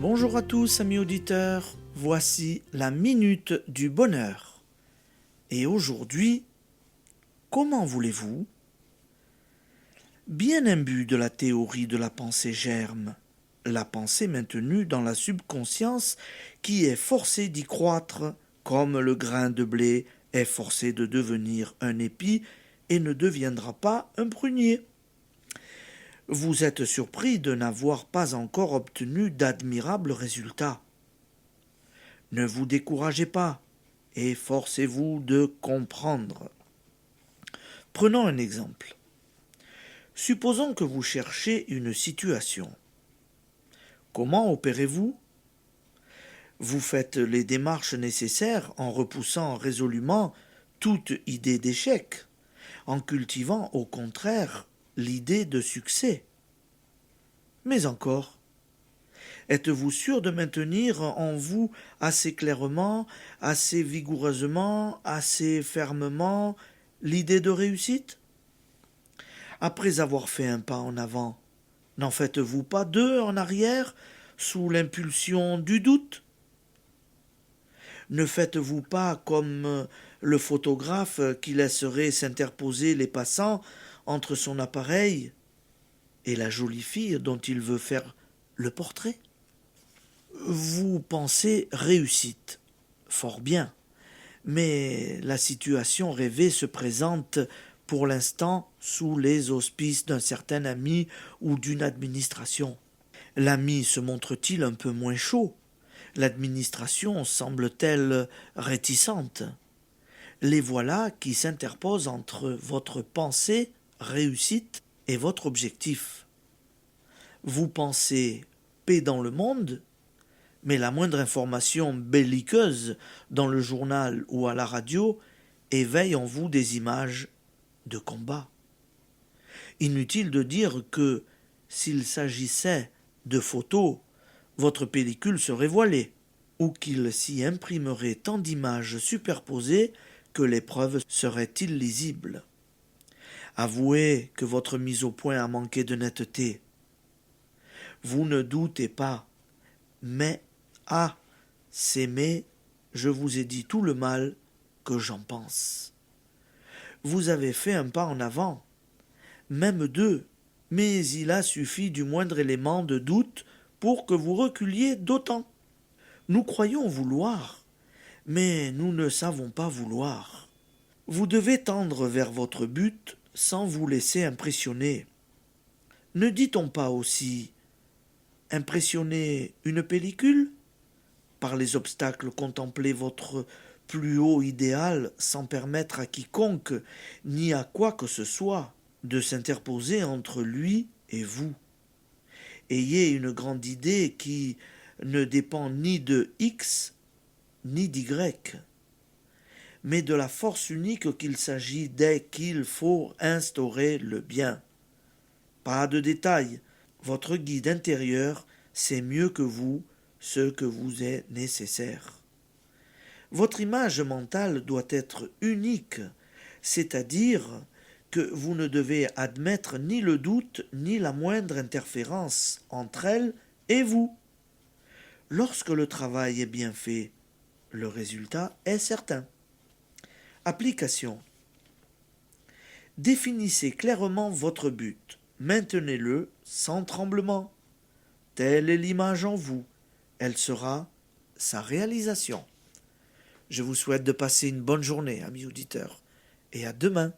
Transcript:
Bonjour à tous amis auditeurs, voici la Minute du Bonheur. Et aujourd'hui, comment voulez-vous? Bien imbu de la théorie de la pensée germe, la pensée maintenue dans la subconscience qui est forcée d'y croître comme le grain de blé est forcé de devenir un épi et ne deviendra pas un prunier. Vous êtes surpris de n'avoir pas encore obtenu d'admirables résultats. Ne vous découragez pas et forcez-vous de comprendre. Prenons un exemple. Supposons que vous cherchez une situation. Comment opérez-vous? Vous faites les démarches nécessaires en repoussant résolument toute idée d'échec, en cultivant au contraire l'idée de succès. Mais encore, êtes-vous sûr de maintenir en vous assez clairement, assez vigoureusement, assez fermement l'idée de réussite? Après avoir fait un pas en avant, n'en faites-vous pas deux en arrière sous l'impulsion du doute? Ne faites-vous pas comme le photographe qui laisserait s'interposer les passants entre son appareil et la jolie fille dont il veut faire le portrait? Vous pensez réussite. Fort bien. Mais la situation rêvée se présente pour l'instant sous les auspices d'un certain ami ou d'une administration. L'ami se montre-t-il un peu moins chaud? L'administration semble-t-elle réticente? Les voilà qui s'interposent entre votre pensée réussite et votre objectif. Vous pensez paix dans le monde, mais la moindre information belliqueuse dans le journal ou à la radio éveille en vous des images de combat. Inutile de dire que, s'il s'agissait de photos, votre pellicule serait voilée, ou qu'il s'y imprimerait tant d'images superposées que l'épreuve serait illisible. Avouez que votre mise au point a manqué de netteté. Vous ne doutez pas, mais s'aimer, je vous ai dit tout le mal que j'en pense. Vous avez fait un pas en avant, même deux, mais il a suffi du moindre élément de doute pour que vous reculiez d'autant. Nous croyons vouloir, mais nous ne savons pas vouloir. Vous devez tendre vers votre but sans vous laisser impressionner. Ne dit-on pas aussi impressionner une pellicule? Par les obstacles, contemplez votre plus haut idéal sans permettre à quiconque ni à quoi que ce soit de s'interposer entre lui et vous. Ayez une grande idée qui ne dépend ni de X ni d'Y, mais de la force unique qu'il s'agit dès qu'il faut instaurer le bien. Pas de détails, votre guide intérieur sait mieux que vous ce que vous est nécessaire. Votre image mentale doit être unique, c'est-à-dire que vous ne devez admettre ni le doute ni la moindre interférence entre elle et vous. Lorsque le travail est bien fait, le résultat est certain. Application. Définissez clairement votre but. Maintenez-le sans tremblement. Telle est l'image en vous. Elle sera sa réalisation. Je vous souhaite de passer une bonne journée, amis auditeurs, et à demain.